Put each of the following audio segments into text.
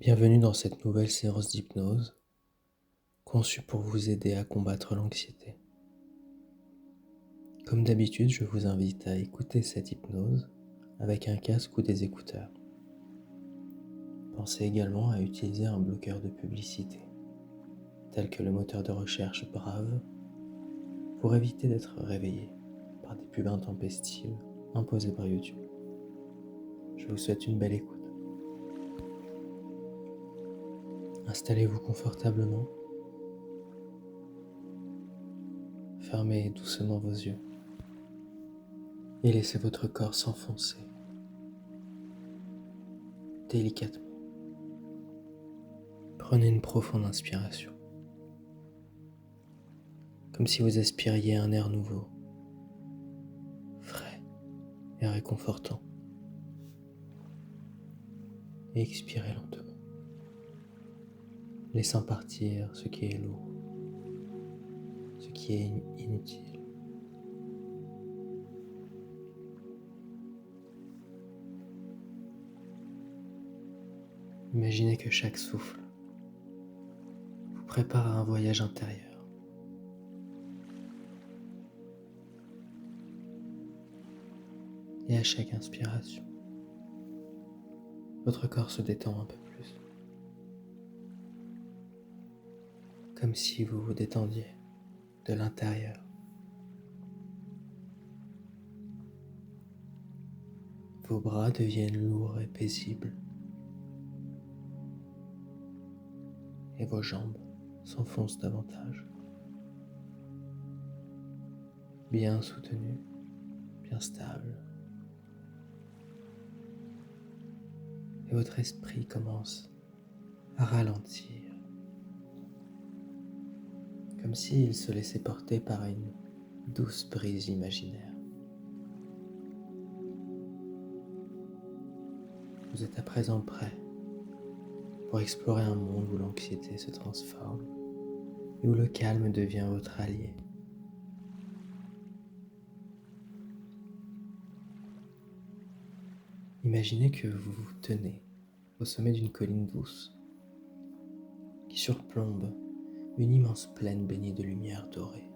Bienvenue dans cette nouvelle séance d'hypnose, conçue pour vous aider à combattre l'anxiété. Comme d'habitude, je vous invite à écouter cette hypnose avec un casque ou des écouteurs. Pensez également à utiliser un bloqueur de publicité, tel que le moteur de recherche Brave, pour éviter d'être réveillé par des pubs intempestives imposées par YouTube. Je vous souhaite une belle écoute. Installez-vous confortablement. Fermez doucement vos yeux et laissez votre corps s'enfoncer délicatement. Prenez une profonde inspiration, comme si vous aspiriez un air nouveau, frais et réconfortant. Et expirez lentement, laissant partir ce qui est lourd, ce qui est inutile. Imaginez que chaque souffle vous prépare à un voyage intérieur. Et à chaque inspiration, votre corps se détend un peu plus, comme si vous vous détendiez de l'intérieur. Vos bras deviennent lourds et paisibles, et vos jambes s'enfoncent davantage, bien soutenues, bien stables. Et votre esprit commence à ralentir, comme s'il se laissait porter par une douce brise imaginaire. Vous êtes à présent prêt pour explorer un monde où l'anxiété se transforme et où le calme devient votre allié. Imaginez que vous vous tenez au sommet d'une colline douce qui surplombe une immense plaine baignée de lumière dorée.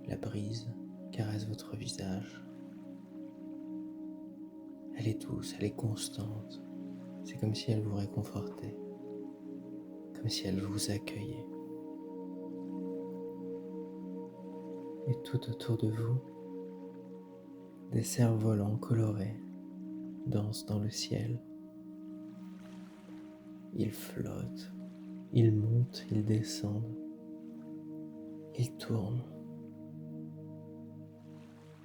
La brise caresse votre visage. Elle est douce, elle est constante. C'est comme si elle vous réconfortait, comme si elle vous accueillait. Et tout autour de vous, des cerfs-volants colorés dansent dans le ciel. Ils flottent, ils montent, ils descendent, ils tournent.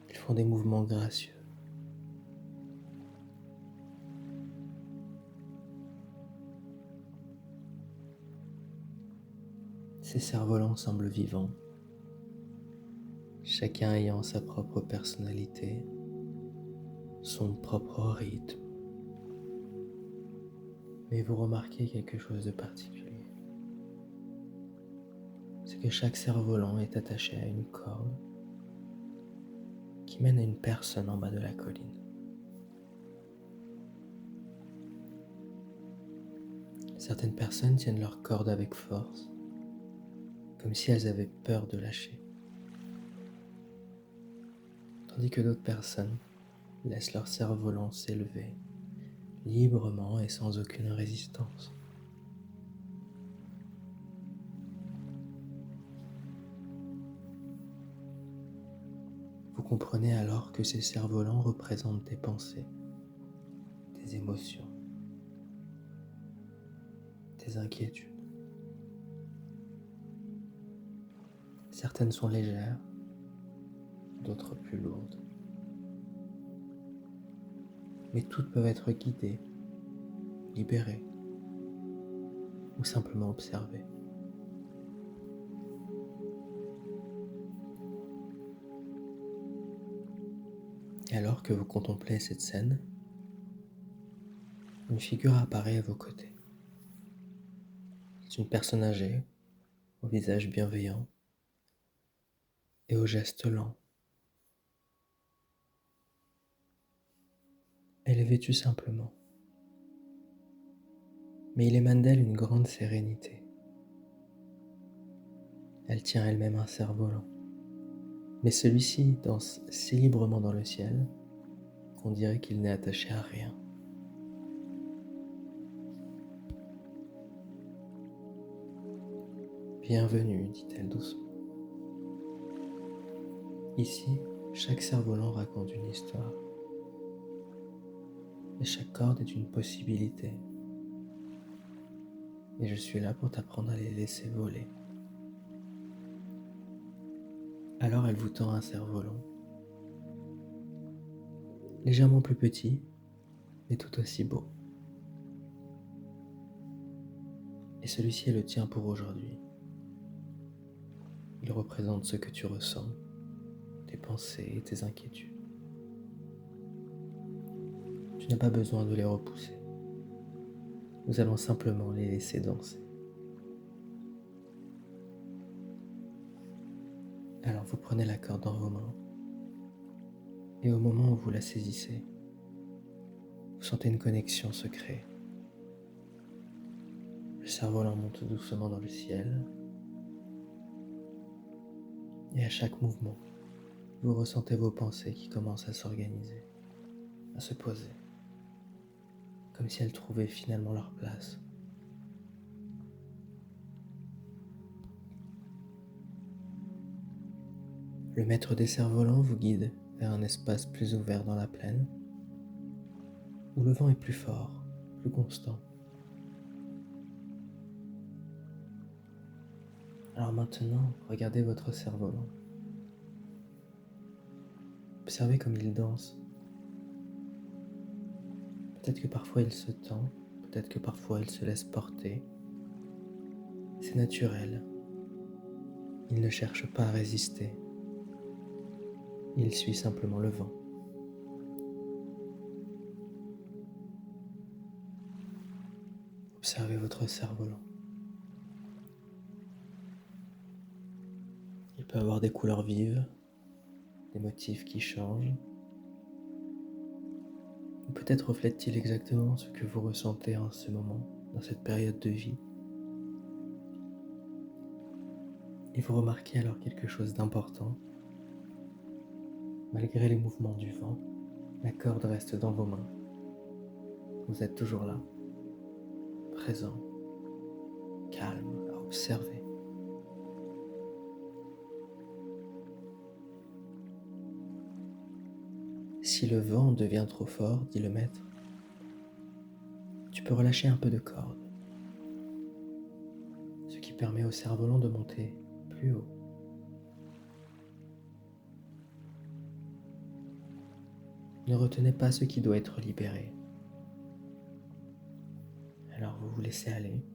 Ils font des mouvements gracieux. Ces cerfs-volants semblent vivants, chacun ayant sa propre personnalité, son propre rythme. Mais vous remarquez quelque chose de particulier. C'est que chaque cerf-volant est attaché à une corde qui mène à une personne en bas de la colline. Certaines personnes tiennent leur corde avec force, comme si elles avaient peur de lâcher, tandis que d'autres personnes laissent leur cerf-volant s'élever librement et sans aucune résistance. Vous comprenez alors que ces cerfs-volants représentent des pensées, des émotions, des inquiétudes. Certaines sont légères, d'autres plus lourdes. Mais toutes peuvent être guidées, libérées ou simplement observées. Et alors que vous contemplez cette scène, une figure apparaît à vos côtés. C'est une personne âgée, au visage bienveillant et aux gestes lents. Elle est vêtue simplement, mais il émane d'elle une grande sérénité. Elle tient elle-même un cerf-volant, mais celui-ci danse si librement dans le ciel qu'on dirait qu'il n'est attaché à rien. Bienvenue, dit-elle doucement. Ici, chaque cerf-volant raconte une histoire, et chaque corde est une possibilité. Et je suis là pour t'apprendre à les laisser voler. Alors elle vous tend un cerf-volant, légèrement plus petit, mais tout aussi beau. Et celui-ci est le tien pour aujourd'hui. Il représente ce que tu ressens, tes pensées et tes inquiétudes. Tu n'as pas besoin de les repousser. Nous allons simplement les laisser danser. Alors vous prenez la corde dans vos mains, et au moment où vous la saisissez, vous sentez une connexion se créer. Le cerf-volant monte doucement dans le ciel, et à chaque mouvement, vous ressentez vos pensées qui commencent à s'organiser, à se poser, comme si elles trouvaient finalement leur place. Le maître des cerfs-volants vous guide vers un espace plus ouvert dans la plaine, où le vent est plus fort, plus constant. Alors maintenant, regardez votre cerf-volant. Observez comme il danse. Peut-être que parfois il se tend, peut-être que parfois il se laisse porter. C'est naturel. Il ne cherche pas à résister. Il suit simplement le vent. Observez votre cerf-volant. Il peut avoir des couleurs vives, des motifs qui changent. Ou peut-être reflète-t-il exactement ce que vous ressentez en ce moment, dans cette période de vie. Et vous remarquez alors quelque chose d'important. Malgré les mouvements du vent, la corde reste dans vos mains. Vous êtes toujours là, présent, calme, à observer. Si le vent devient trop fort, dit le maître, tu peux relâcher un peu de corde, ce qui permet au cerf-volant de monter plus haut. Ne retenez pas ce qui doit être libéré. Alors vous vous laissez aller,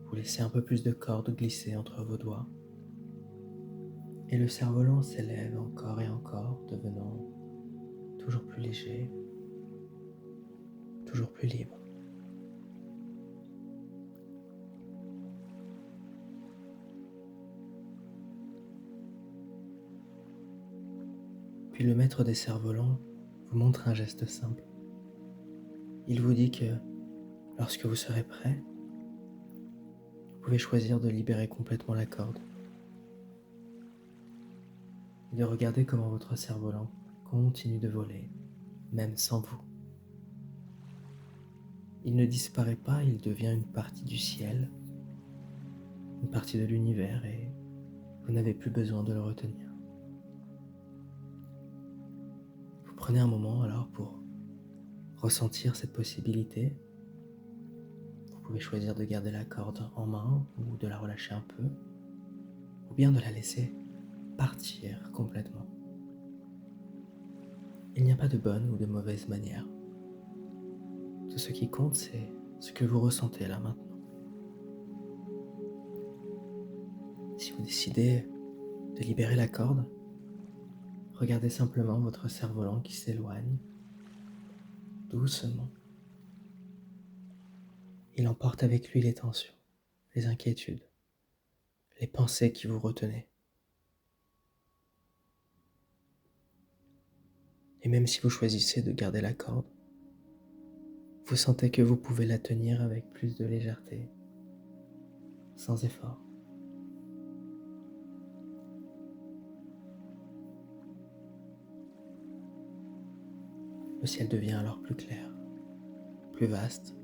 vous laissez un peu plus de corde glisser entre vos doigts, et le cerf-volant s'élève encore et encore, devenant toujours plus léger, toujours plus libre. Puis le maître des cerfs-volants vous montre un geste simple. Il vous dit que lorsque vous serez prêt, vous pouvez choisir de libérer complètement la corde et de regarder comment votre cerf-volant continue de voler, même sans vous. Il ne disparaît pas, il devient une partie du ciel, une partie de l'univers, et vous n'avez plus besoin de le retenir. Vous prenez un moment alors pour ressentir cette possibilité. Vous pouvez choisir de garder la corde en main ou de la relâcher un peu, ou bien de la laisser partir complètement. Il n'y a pas de bonne ou de mauvaise manière. Tout ce qui compte, c'est ce que vous ressentez là maintenant. Si vous décidez de libérer la corde, regardez simplement votre cerf-volant qui s'éloigne doucement. Il emporte avec lui les tensions, les inquiétudes, les pensées qui vous retenaient. Et même si vous choisissez de garder la corde, Vous sentez que vous pouvez la tenir avec plus de légèreté, sans effort. Le ciel devient alors plus clair, plus vaste,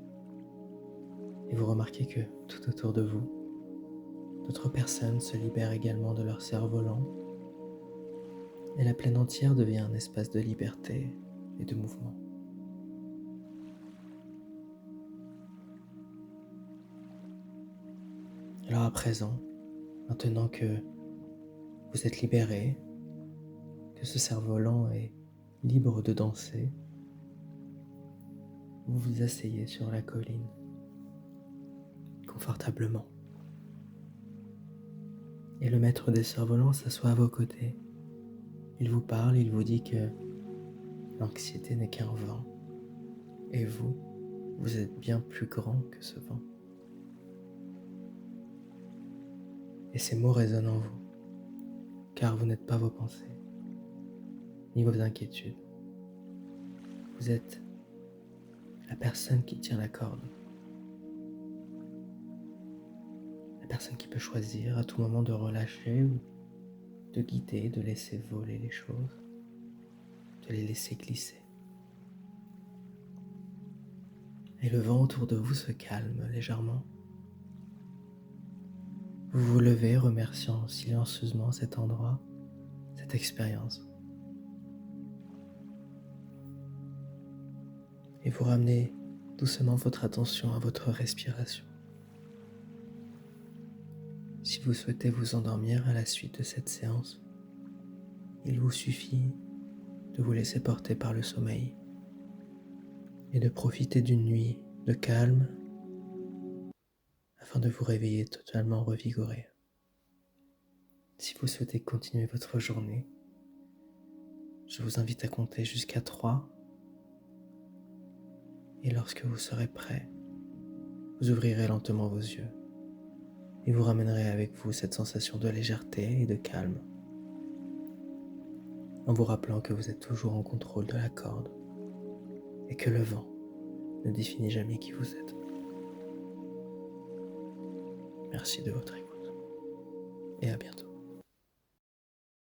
et vous remarquez que tout autour de vous, d'autres personnes se libèrent également de leur cerf-volant, et la plaine entière devient un espace de liberté et de mouvement. Alors à présent, maintenant que vous êtes libéré, que ce cerf-volant est libre de danser, vous vous asseyez sur la colline, confortablement. Et le maître des cerfs-volants s'assoit à vos côtés. Il vous parle, il vous dit que l'anxiété n'est qu'un vent, et vous, vous êtes bien plus grand que ce vent. Et ces mots résonnent en vous, car vous n'êtes pas vos pensées, ni vos inquiétudes. Vous êtes la personne qui tient la corde, la personne qui peut choisir à tout moment de relâcher ou de guider, de laisser voler les choses, de les laisser glisser. Et le vent autour de vous se calme légèrement. Vous vous levez remerciant silencieusement cet endroit, cette expérience. Et vous ramenez doucement votre attention à votre respiration. Si vous souhaitez vous endormir à la suite de cette séance, il vous suffit de vous laisser porter par le sommeil et de profiter d'une nuit de calme afin de vous réveiller totalement revigoré. Si vous souhaitez continuer votre journée, je vous invite à compter jusqu'à 3 et lorsque vous serez prêt, vous ouvrirez lentement vos yeux et vous ramènerez avec vous cette sensation de légèreté et de calme en vous rappelant que vous êtes toujours en contrôle de la corde et que le vent ne définit jamais qui vous êtes. Merci de votre écoute et à bientôt.